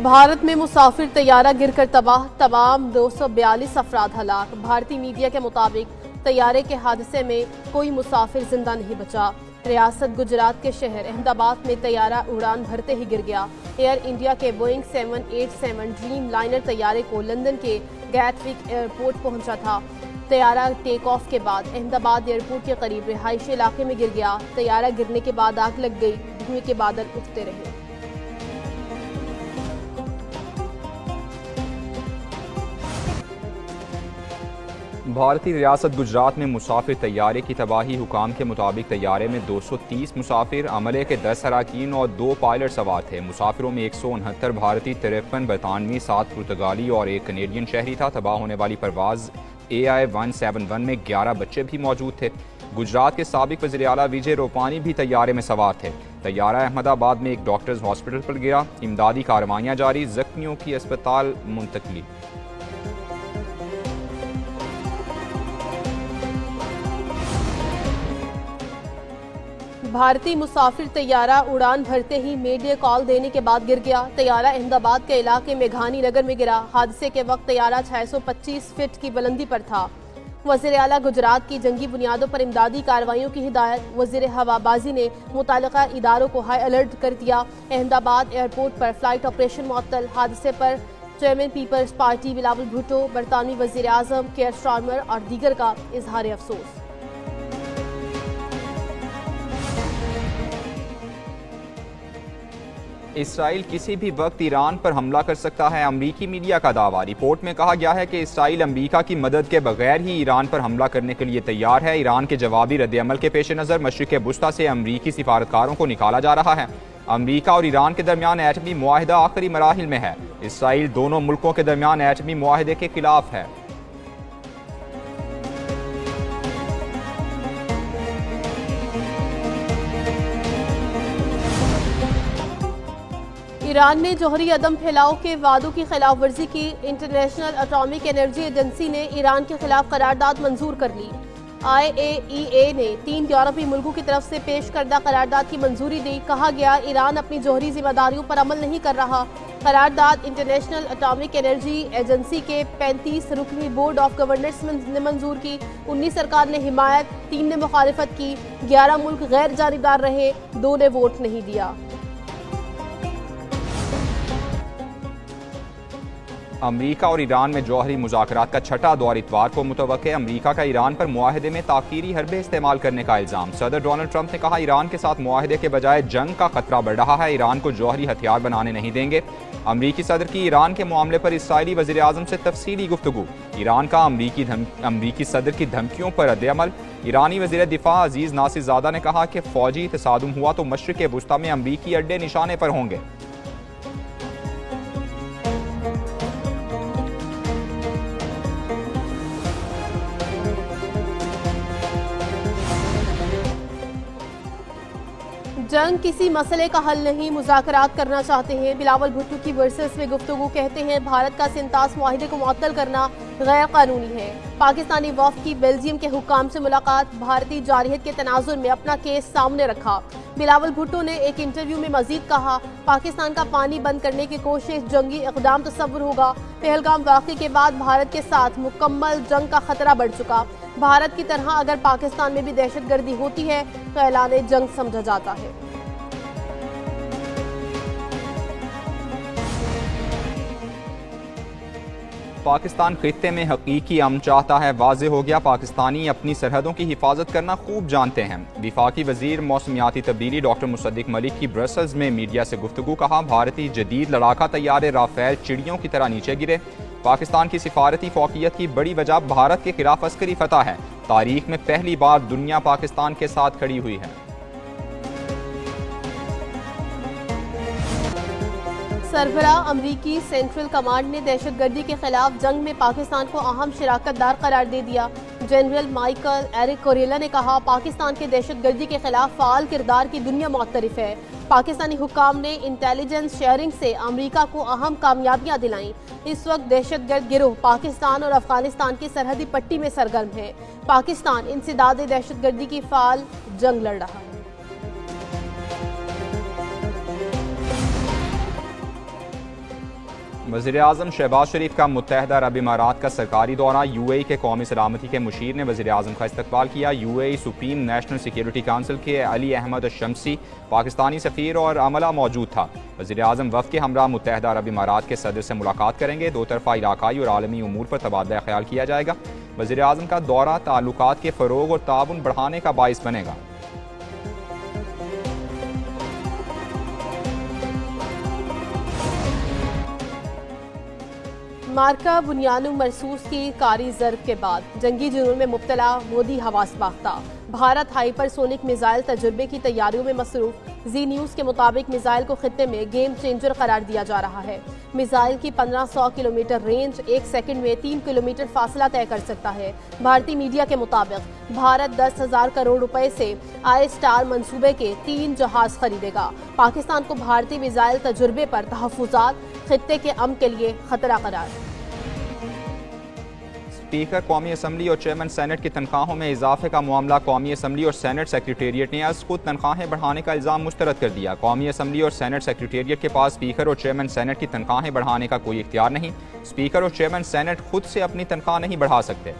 भारत में मुसाफिर तैयारा गिरकर तबाह, तमाम 242 अफराद हलाक। भारतीय मीडिया के मुताबिक तैयारे के हादसे में कोई मुसाफिर जिंदा नहीं बचा। रियासत गुजरात के शहर अहमदाबाद में तैयारा उड़ान भरते ही गिर गया। एयर इंडिया के बोइंग 787 ड्रीम लाइनर तैयारे को लंदन के गैटविक एयरपोर्ट पहुंचा था। तैयारा टेक ऑफ के बाद अहमदाबाद एयरपोर्ट के करीब रिहायशी इलाके में गिर गया। तैयारा गिरने के बाद आग लग गई, धुएं के बादल उठते रहे। भारतीय रियासत गुजरात में मुसाफिर तैयारे की तबाही। हुकाम के मुताबिक तैयारे में 230 मुसाफिर, अमले के 10 अरकान और 2 पायलट सवार थे। मुसाफिरों में 169 भारतीय, 53 बरतानवी, 7 पुर्तगाली और 1 कनेडियन शहरी था। तबाह होने वाली परवाज AI-171 में 11 बच्चे भी मौजूद थे। गुजरात के साबिक वज़ीर आला विजय रूपानी भी तैयारे में सवार थे। तैयारा अहमदाबाद में एक डॉक्टर्स हॉस्पिटल पर गिरा। इमदादी कार्रवाइयाँ जारी, जख्मियों की अस्पताल मुंतकली। भारतीय मुसाफिर तैयारा उड़ान भरते ही मीडिया कॉल देने के बाद गिर गया। तैयारा अहमदाबाद के इलाके में घानी नगर में गिरा। हादसे के वक्त तैयारा 625 फीट की बुलंदी पर था। वज़ीर आला गुजरात की जंगी बुनियादों पर इमदादी कार्रवाइयों की हिदायत। वज़ीर हवाबाजी ने मुताल्लिका इदारों को हाई अलर्ट कर दिया। अहमदाबाद एयरपोर्ट पर फ्लाइट ऑपरेशन मुअत्तल। हादसे पर चेयरमैन पीपल्स पार्टी बिलावल भुट्टो, बरतानवी वज़ीर आज़म केयर स्टारमर और दीगर का इजहार अफसोस। इसराइल किसी भी वक्त ईरान पर हमला कर सकता है, अमरीकी मीडिया का दावा। रिपोर्ट में कहा गया है कि इसराइल अमरीका की मदद के बगैर ही ईरान पर हमला करने के लिए तैयार है। ईरान के जवाबी रद्द-ए-अमल के पेश नज़र मशरिक़ वुस्ता से अमरीकी सिफारतकारों को निकाला जा रहा है। अमरीका और ईरान के दरमियान एटमी मुआहिदा आखिरी मराहिल में है। इसराइल दोनों मुल्कों के दरमियान एटमी मुआहिदे के खिलाफ है। ईरान में जौहरी अदम फैलाव के वादों की खिलाफ वर्जी की। इंटरनेशनल एटॉमिक एनर्जी एजेंसी ने ईरान के खिलाफ करारदाद मंजूर कर ली। IAEA ने 3 यूरोपीय मुल्कों की तरफ से पेश करदा करारदाद की मंजूरी दी। कहा गया ईरान अपनी जौहरी जिम्मेदारियों पर अमल नहीं कर रहा। करारदाद इंटरनेशनल एटॉमिक एनर्जी एजेंसी के 35 रुकनी बोर्ड ऑफ गवर्नर्स ने मंजूर की। 19 सरकार ने हिमायत, 3 ने मुखालिफत की। 11 मुल्क गैर जानिबदार रहे, 2 ने वोट नहीं दिया। अमरीका और ईरान में जौहरी मुज़ाकरात का छठा दौर इतवार को मुतवक्के। अमरीका का ईरान पर मुआहदे में ताख़ीरी हरबे इस्तेमाल करने का इल्ज़ाम। सदर डोनाल्ड ट्रंप ने कहा ईरान के साथ मुआहदे के बजाय जंग का खतरा बढ़ रहा है। ईरान को जौहरी हथियार बनाने नहीं देंगे। अमरीकी सदर की ईरान के मामले पर इसराइली वज़ीर आज़म से तफसीली गुफ्तगू। ईरान का अमरीकी सदर की धमकियों पर रद्द-ए-अमल। ईरानी वज़ीर दिफा अजीज़ नासिरज़ादा ने कहा कि फ़ौजी तसादुम हुआ तो मशरिक़ वुस्ता में अमरीकी अड्डे निशाने पर होंगे। जंग किसी मसले का हल नहीं, मुज़ाकरात करना चाहते हैं। बिलावल भुट्टो की वर्सेस में गुफ्तगू। कहते हैं भारत का सिंतास मुआहिदे को मुअत्तल करना गैर कानूनी है। पाकिस्तानी वफ़द की बेल्जियम के हुक्काम से मुलाकात। भारतीय जारहियत के तनाजुर में अपना केस सामने रखा। बिलावल भुट्टो ने एक इंटरव्यू में मजीद कहा पाकिस्तान का पानी बंद करने की कोशिश जंगी इक़दाम तस्वुर होगा। पहलगाम वाक़े के बाद भारत के साथ मुकम्मल जंग का खतरा बढ़ चुका। भारत की तरह अगर पाकिस्तान में भी दहशतगर्दी होती है तो ऐलान जंग समझा जाता है। पाकिस्तान खित्ते में हकीकी अमन चाहता है। वाज़ेह हो गया पाकिस्तानी अपनी सरहदों की हिफाजत करना खूब जानते हैं। विफाकी वज़ीर मौसमियाती तब्दीली डॉक्टर मुसद्दिक मलिक की ब्रसल्स में मीडिया से गुफ्तगू। कहा भारतीय जदीद लड़ाका तैयारे राफेल चिड़ियों की तरह नीचे गिरे। पाकिस्तान की सिफारती फौकियत की बड़ी वजह भारत के खिलाफ अस्करी फतह है। तारीख में पहली बार दुनिया पाकिस्तान के साथ खड़ी हुई है। सरबराह अमरीकी सेंट्रल कमांड ने दहशतगर्दी के खिलाफ जंग में पाकिस्तान को अहम शराकतदार करार दे दिया। जनरल माइकल एरिक कोरेला ने कहा पाकिस्तान के दहशतगर्दी के खिलाफ फाल किरदार की दुनिया मुअत्तरिफ है। पाकिस्तानी हुक्काम ने इंटेलिजेंस शेयरिंग से अमेरिका को अहम कामयाबियां दिलाईं। इस वक्त दहशतगर्द गिरोह पाकिस्तान और अफगानिस्तान की सरहदी पट्टी में सरगर्म है। पाकिस्तान इंसदाद दहशतगर्दी की फाल जंग लड़ रहा है। वज़ीर-ए-आज़म शहबाज शरीफ का मुत्तहदा अरब इमारात का सरकारी दौरा। यूएई के कौमी सलामती के मुशीर ने वज़ीर-ए-आज़म का इस्तकबाल किया। UAE supreme national security council के अली अहमद शम्सी, पाकिस्तानी सफ़ीर और अमला मौजूद था। वज़ीर-ए-आज़म वफ़द के हमरा मुत्तहदा अरब इमारात के सदर से मुलाकात करेंगे। दो तरफ़ा इलाकाई और आलमी उमूर पर तबादला ख्याल किया जाएगा। वज़ीर-ए-आज़म का दौरा ताल्लुकात के फ़रोग़ और ताउन बढ़ाने का बाइस बनेगा। मार्का बुनियानु मरसूस की कारी ज़र्ब के बाद जंगी जुनून में मुब्तला मोदी हवास बाख्ता। भारत हाइपरसोनिक मिसाइल तजुर्बे की तैयारियों में मसरूफ। जी न्यूज़ के मुताबिक मिसाइल को खित्ते में गेम चेंजर करार दिया जा रहा है। मिसाइल की 1500 किलोमीटर रेंज 1 सेकंड में 3 किलोमीटर फासला तय कर सकता है। भारतीय मीडिया के मुताबिक भारत 10,000 करोड़ रुपए से आई स्टार मंसूबे के 3 जहाज खरीदेगा। पाकिस्तान को भारतीय मिसाइल तजुर्बे पर तहफ़्फ़ुज़ात खित्ते के अमन के लिए खतरा करार। स्पीकर कौमी असम्बली और चेयरमैन सेनेट की तनख्वाहों में इजाफे का मामला कौमी असम्बली और सेनेट सेक्रेटेरिएट ने आज खुद तनख्वाहें बढ़ाने का इल्ज़ाम मुस्तरद कर दिया। कौमी असम्बली और सेनेट सेक्रेटेरिएट के पास स्पीकर और चेयरमैन सेनेट की तनख्वाहें बढ़ाने का कोई इख्तियार नहीं। स्पीकर और चेयरमैन सेनेट खुद से अपनी तनख्वाह नहीं बढ़ा सकते।